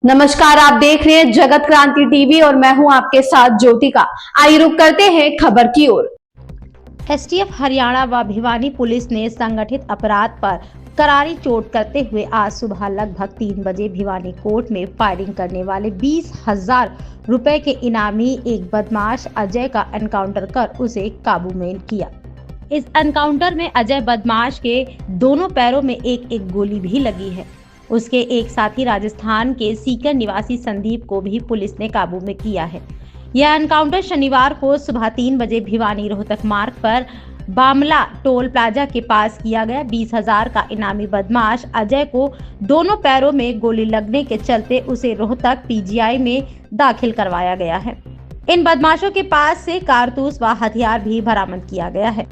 नमस्कार, आप देख रहे हैं जगत क्रांति टीवी और मैं हूं आपके साथ ज्योतिका। आइए रुक करते हैं खबर की ओर। एसटीएफ हरियाणा व भिवानी पुलिस ने संगठित अपराध पर करारी चोट करते हुए आज सुबह लगभग 3 बजे भिवानी कोर्ट में फायरिंग करने वाले 20,000 रुपए के इनामी एक बदमाश अजय का एनकाउंटर कर उसे काबू में किया। इस एनकाउंटर में अजय बदमाश के दोनों पैरों में एक गोली भी लगी है। उसके एक साथी राजस्थान के सीकर निवासी संदीप को भी पुलिस ने काबू में किया है। यह एनकाउंटर शनिवार को सुबह 3 बजे भिवानी रोहतक मार्ग पर बामला टोल प्लाजा के पास किया गया। 20,000 का इनामी बदमाश अजय को दोनों पैरों में गोली लगने के चलते उसे रोहतक पीजीआई में दाखिल करवाया गया है। इन बदमाशों के पास से कारतूस व हथियार भी बरामद किया गया है।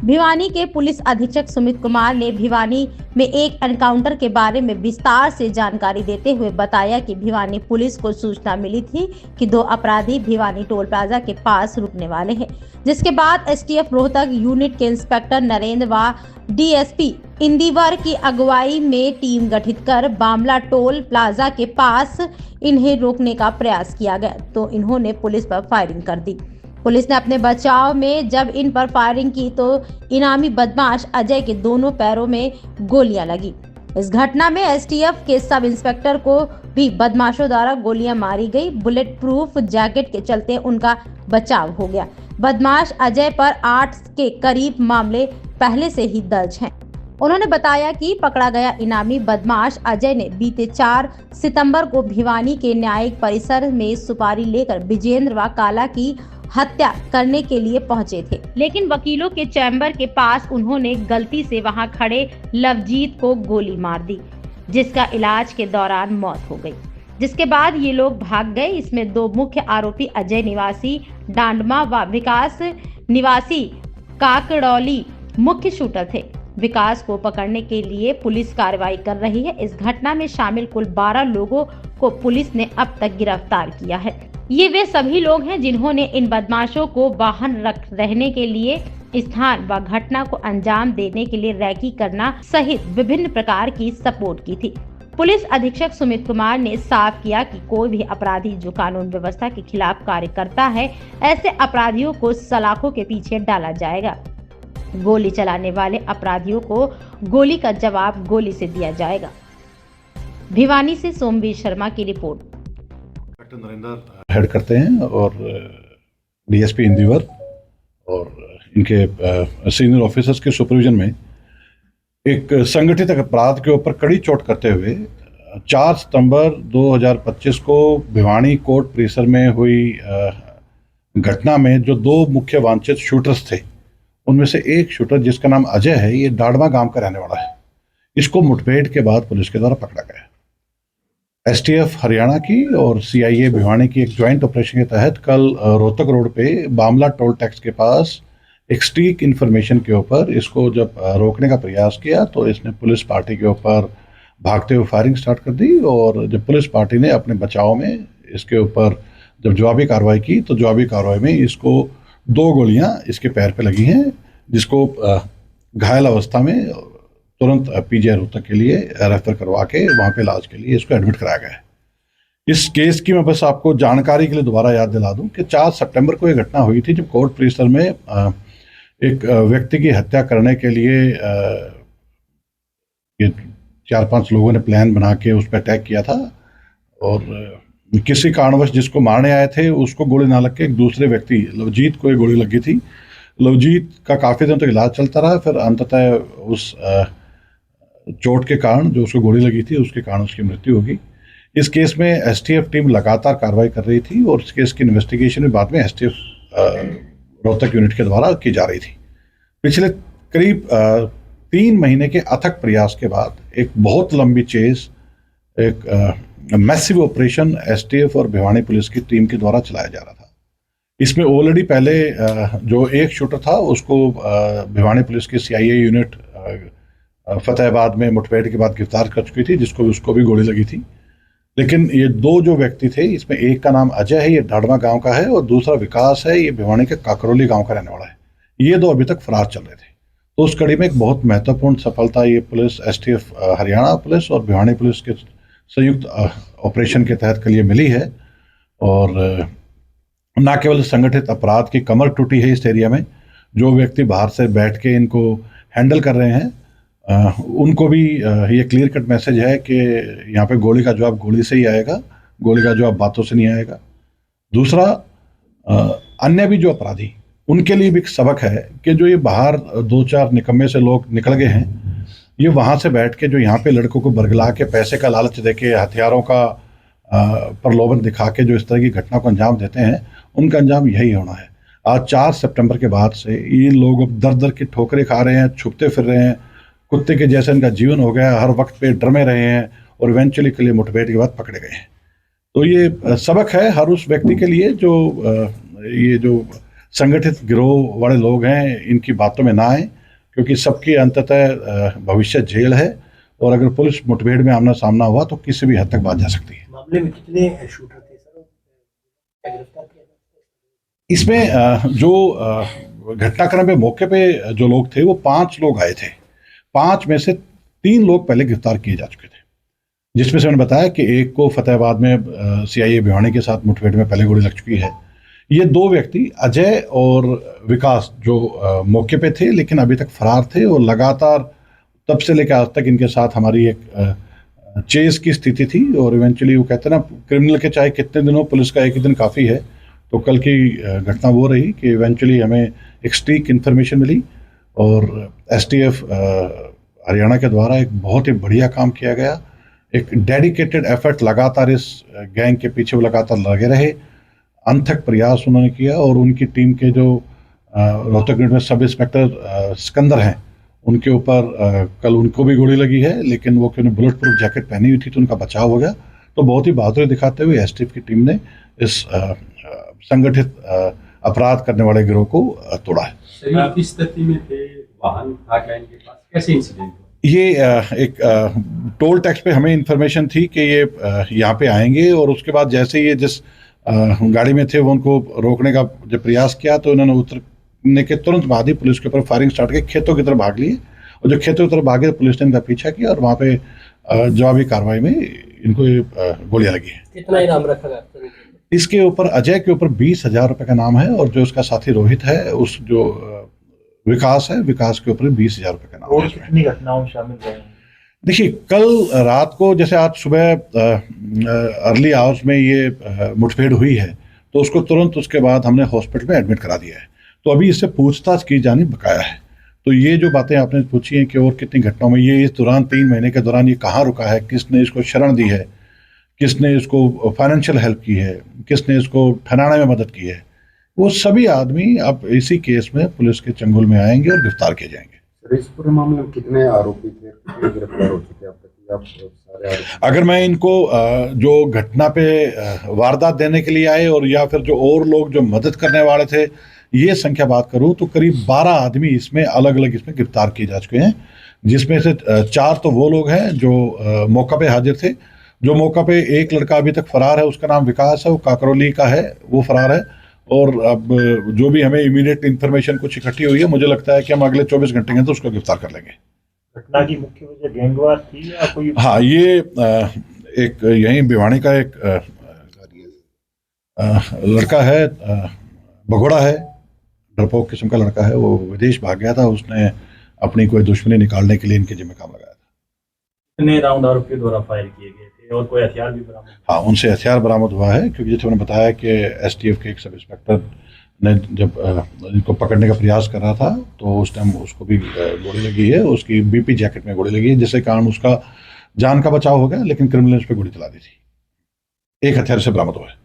भिवानी के पुलिस अधीक्षक सुमित कुमार ने भिवानी में एक एनकाउंटर के बारे में विस्तार से जानकारी देते हुए बताया कि भिवानी पुलिस को सूचना मिली थी कि 2 अपराधी भिवानी टोल प्लाजा के पास रुकने वाले हैं, जिसके बाद एसटीएफ रोहतक यूनिट के इंस्पेक्टर नरेंद्र व डीएसपी इंदिवर की अगुवाई में टीम गठित कर बामला टोल प्लाजा के पास इन्हें रोकने का प्रयास किया गया तो इन्होंने पुलिस पर फायरिंग कर दी। पुलिस ने अपने बचाव में जब इन पर फायरिंग की तो इनामी बदमाश अजय के दोनों पैरों में गोलियां लगी। इस घटना में एसटीएफ के सब इंस्पेक्टर को भी बदमाशों द्वारा गोलियां मारी गई। बुलेट प्रूफ जैकेट के चलते उनका बचाव हो गया। बदमाश अजय पर 8 के करीब मामले पहले से ही दर्ज हैं। उन्होंने बताया कि पकड़ा गया इनामी बदमाश अजय ने बीते 4 सितंबर को भिवानी के न्यायिक परिसर में सुपारी लेकर विजेंद्र व काला की हत्या करने के लिए पहुंचे थे, लेकिन वकीलों के चैम्बर के पास उन्होंने गलती से वहां खड़े लवजीत को गोली मार दी, जिसका इलाज के दौरान मौत हो गई। जिसके बाद ये लोग भाग गए। इसमें 2 मुख्य आरोपी अजय निवासी डांडमा व विकास निवासी काकड़ौली मुख्य शूटर थे। विकास को पकड़ने के लिए पुलिस कार्रवाई कर रही है। इस घटना में शामिल कुल 12 लोगों को पुलिस ने अब तक गिरफ्तार किया है। ये वे सभी लोग हैं जिन्होंने इन बदमाशों को वाहन रहने के लिए स्थान व घटना को अंजाम देने के लिए रैकी करना सहित विभिन्न प्रकार की सपोर्ट की थी। पुलिस अधीक्षक सुमित कुमार ने साफ किया कि कोई भी अपराधी जो कानून व्यवस्था के खिलाफ कार्य करता है, ऐसे अपराधियों को सलाखों के पीछे डाला जाएगा। गोली चलाने वाले अपराधियों को गोली का जवाब गोली से दिया जाएगा। भिवानी से सोमवीर शर्मा की रिपोर्ट। नरेंद्र हेड करते हैं और डीएसपी इंदिवर और इनके सीनियर ऑफिसर्स के सुपरविजन में एक संगठित अपराध के ऊपर कड़ी चोट करते हुए 4 सितंबर 2025 को भिवानी कोर्ट परिसर में हुई घटना में जो 2 मुख्य वांछित शूटर्स थे, उनमें से एक शूटर जिसका नाम अजय है, ये डाडमा गांव का रहने वाला है। इसको मुठभेड़ के बाद पुलिस के द्वारा पकड़ा गया। एसटीएफ हरियाणा की और सीआईए भिवानी की एक ज्वाइंट ऑपरेशन के तहत कल रोहतक रोड पे बामला टोल टैक्स के पास एक स्टीक इन्फॉर्मेशन के ऊपर इसको जब रोकने का प्रयास किया तो इसने पुलिस पार्टी के ऊपर भागते हुए फायरिंग स्टार्ट कर दी और जब पुलिस पार्टी ने अपने बचाव में इसके ऊपर जब जवाबी कार्रवाई की तो जवाबी कार्रवाई में इसको 2 गोलियां इसके पैर पे लगी हैं, जिसको घायल अवस्था में तुरंत पीजीआई रोहतक के लिए रेफर करवा के वहाँ पे इलाज के लिए इसको एडमिट कराया गया है। इस केस की मैं बस आपको जानकारी के लिए दोबारा याद दिला दूं कि 4 सितंबर को ये घटना हुई थी जब कोर्ट परिसर में एक व्यक्ति की हत्या करने के लिए ये 4-5 लोगों ने प्लान बना के उस पर अटैक किया था और किसी कारणवश जिसको मारने आए थे उसको गोली ना लग के एक दूसरे व्यक्ति लवजीत को ये गोली लगी थी। लवजीत का काफ़ी दिन तक इलाज चलता रहा, फिर अंततः उस चोट के कारण जो उसको गोली लगी थी उसके कारण उसकी मृत्यु होगी। इस केस में एसटीएफ टीम लगातार कार्रवाई कर रही थी और इस केस की इन्वेस्टिगेशन भी बाद में एसटीएफ रोहतक यूनिट के द्वारा की जा रही थी। पिछले करीब 3 महीने के अथक प्रयास के बाद एक बहुत लंबी चेज, एक मैसिव ऑपरेशन एसटीएफ और भिवानी पुलिस की टीम के द्वारा चलाया जा रहा था। इसमें ऑलरेडी पहले जो एक शूटर था उसको भिवानी पुलिस की सीआईए यूनिट फतेहाबाद में मुठभेड़ के बाद गिरफ्तार कर चुकी थी, जिसको उसको भी गोली लगी थी। लेकिन ये 2 जो व्यक्ति थे, इसमें एक का नाम अजय है, ये डाडमा गांव का है, और दूसरा विकास है, ये भिवानी के काकरौली गांव का रहने वाला है। ये 2 अभी तक फरार चल रहे थे। तो उस कड़ी में एक बहुत महत्वपूर्ण सफलता ये पुलिस एसटीएफ हरियाणा पुलिस और भिवानी पुलिस के संयुक्त ऑपरेशन के तहत कल ये मिली है। और न केवल संगठित अपराध की कमर टूटी है इस एरिया में, जो व्यक्ति बाहर से बैठ के इनको हैंडल कर रहे हैं उनको भी ये क्लियर कट मैसेज है कि यहाँ पे गोली का जवाब गोली से ही आएगा, गोली का जवाब बातों से नहीं आएगा। दूसरा, अन्य भी जो अपराधी, उनके लिए भी एक सबक है कि जो ये बाहर 2-4 निकम्मे से लोग निकल गए हैं, ये वहाँ से बैठ के जो यहाँ पे लड़कों को बरगला के पैसे का लालच देके हथियारों का प्रलोभन दिखा के जो इस तरह की घटना को अंजाम देते हैं, उनका अंजाम यही होना है। आज 4 सितंबर के बाद से ये लोग अब दर दर की ठोकरें खा रहे हैं, छुपते फिर रहे हैं, कुत्ते के जैसे इनका जीवन हो गया, हर वक्त पे डर में रहे हैं और इवेंचुअली के लिए मुठभेड़ के बाद पकड़े गए हैं। तो ये सबक है हर उस व्यक्ति के लिए जो ये जो संगठित गिरोह वाले लोग हैं, इनकी बातों में ना आए, क्योंकि सबकी अंततः भविष्य जेल है। और अगर पुलिस मुठभेड़ में आमना सामना हुआ तो किसी भी हद तक बात जा सकती है। मामले में कितने शूटर थे सर, क्या गिरफ्तार किया? इसमें जो घटनाक्रम पे मौके पे जो लोग थे वो 5 लोग आए थे। 5 में से 3 लोग पहले गिरफ्तार किए जा चुके थे, जिसमें से मैंने बताया कि एक को फतेहाबाद में सीआईए भिवानी के साथ मुठभेड़ में पहले गोली लग चुकी है। ये 2 व्यक्ति अजय और विकास जो मौके पे थे लेकिन अभी तक फरार थे, और लगातार तब से लेकर आज तक इनके साथ हमारी एक चेस की स्थिति थी। और इवेंचुअली वो कहते हैं ना, क्रिमिनल के चाहे कितने दिनों, पुलिस का एक ही दिन काफ़ी है। तो कल की घटना वो रही कि इवेंचुअली हमें एक स्टीक इन्फॉर्मेशन मिली और एसटीएफ हरियाणा के द्वारा एक बहुत ही बढ़िया काम किया गया। एक डेडिकेटेड एफर्ट लगातार इस गैंग के पीछे वो लगातार लगे रहे, अनथक प्रयास उन्होंने किया। और उनकी टीम के जो रोहतक में सब इंस्पेक्टर सिकंदर हैं, उनके ऊपर कल उनको भी गोली लगी है, लेकिन वो क्योंकि बुलेट प्रूफ जैकेट पहनी हुई थी तो उनका बचाव हो गया। तो बहुत ही बहादुरी दिखाते हुए एसटीएफ की टीम ने इस संगठित अपराध करने वाले गिरोह को तोड़ा है। किस स्थिति में थे, वाहन था क्या इनके पास, कैसे इंसिडेंट हुआ? ये एक टोल टैक्स पे हमें इंफॉर्मेशन थी कि ये यहाँ पे आएंगे, और उसके बाद जैसे ये जिस गाड़ी में थे वो उनको रोकने का जब प्रयास किया तो इन्होंने उतरने के तुरंत बाद ही पुलिस के ऊपर फायरिंग स्टार्ट की, खेतों की तरफ भाग लिए। और जो खेतों की तरफ भागे तो पुलिस ने इनका पीछा किया और वहाँ पे जवाबी कार्रवाई में इनको गोलियां लगी है। कितना इनाम रखा गया? इसके ऊपर अजय के ऊपर 20,000 रुपए का नाम है, और जो उसका साथी रोहित है, उस जो विकास है, विकास के ऊपर 20,000 रुपए का नाम है। और कितनी घटनाओं में शामिल रहे? देखिए, कल रात को जैसे आज सुबह अर्ली आवर्स में ये मुठभेड़ हुई है, तो उसको तुरंत उसके बाद हमने हॉस्पिटल में एडमिट करा दिया है। तो अभी इससे पूछताछ की जानी बकाया है। तो ये जो बातें आपने पूछी हैं कि और कितनी घटनाओं में, ये इस दौरान 3 महीने के दौरान ये कहाँ रुका है, किसने इसको शरण दी है, किसने इसको फाइनेंशियल हेल्प की है, किसने इसको ठहराने में मदद की है, वो सभी आदमी अब इसी केस में पुलिस के चंगुल में आएंगे और गिरफ्तार किए जाएंगे। सर, इस पूरे मामले में कितने आरोपी थे, कितने गिरफ्तार हो चुके हैं अब तक? आप सारे आरोपी, अगर मैं इनको जो घटना पे वारदात देने के लिए आए और या फिर जो और लोग जो मदद करने वाले थे, ये संख्या बात करूं तो करीब 12 आदमी इसमें अलग अलग इसमें गिरफ्तार किए जा चुके हैं, जिसमें से 4 तो वो लोग हैं जो मौका पे हाजिर थे। जो मौका पे एक लड़का अभी तक फरार है, उसका नाम विकास है, वो काकरौली का है, वो फरार है। और अब जो भी हमें इमीडिएट इन्फॉर्मेशन कुछ इकट्ठी हुई है, मुझे लगता है कि हम अगले 24 घंटे के अंदर उसको गिरफ्तार कर लेंगे। घटना की मुख्य वजह गैंगवार थी या कोई? हाँ, ये एक यहीं भिवानी का एक लड़का है, भगोड़ा है, डरपोक किस्म का लड़का है, वो विदेश भाग गया था। उसने अपनी कोई दुश्मनी निकालने के लिए इनके जिम्मे काम लगाया था। कितने राउंड आरोपियों द्वारा फायर किए गए थे और कोई हथियार भी बरामद? हाँ, उनसे हथियार बरामद हुआ है, क्योंकि जैसे मैंने बताया कि एसटीएफ के एक सब इंस्पेक्टर ने जब इनको पकड़ने का प्रयास कर रहा था तो उस टाइम उसको भी गोली लगी है, उसकी बीपी जैकेट में गोली लगी है, जिसके कारण उसका जान का बचाव हो गया, लेकिन क्रिमिनल उस पर गोली चला दी थी। एक हथियार से बरामद हुआ है।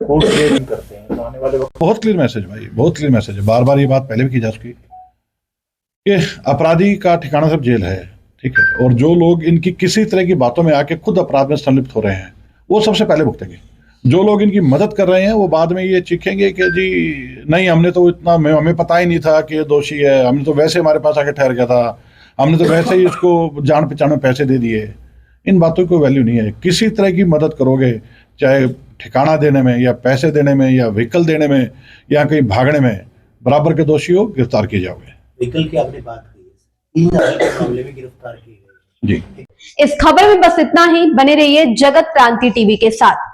कोर्ट क्लियरिंग करते हैं तो आने वाले वक्त बहुत क्लियर मैसेज भाई, बहुत क्लियर मैसेज है। बार बार ये बात पहले भी की जा चुकी कि अपराधी का ठिकाना सब जेल है, ठीक है। और जो लोग इनकी किसी तरह की बातों में आके खुद अपराध में संलिप्त हो रहे हैं, वो सबसे पहले भुगतेंगे। जो लोग इनकी मदद कर रहे हैं वो बाद में ये चीखेंगे कि जी नहीं, हमने तो इतना, हमें पता ही नहीं था कि ये दोषी है, हमने तो वैसे हमारे पास आके ठहर गया था, हमने तो वैसे ही इसको जान पहचान में पैसे दे दिए। इन बातों की कोई वैल्यू नहीं है। किसी तरह की मदद करोगे, चाहे ठिकाना देने में या पैसे देने में या व्हीकल देने में या कहीं भागने में, बराबर के दोषी हो, गिरफ्तार किए जाओगे। व्हीकल की आपने बात की है, 3 मामले में गिरफ्तार किए गए। जी। इस खबर में बस इतना ही। बने रहिए जगत क्रांति टीवी के साथ।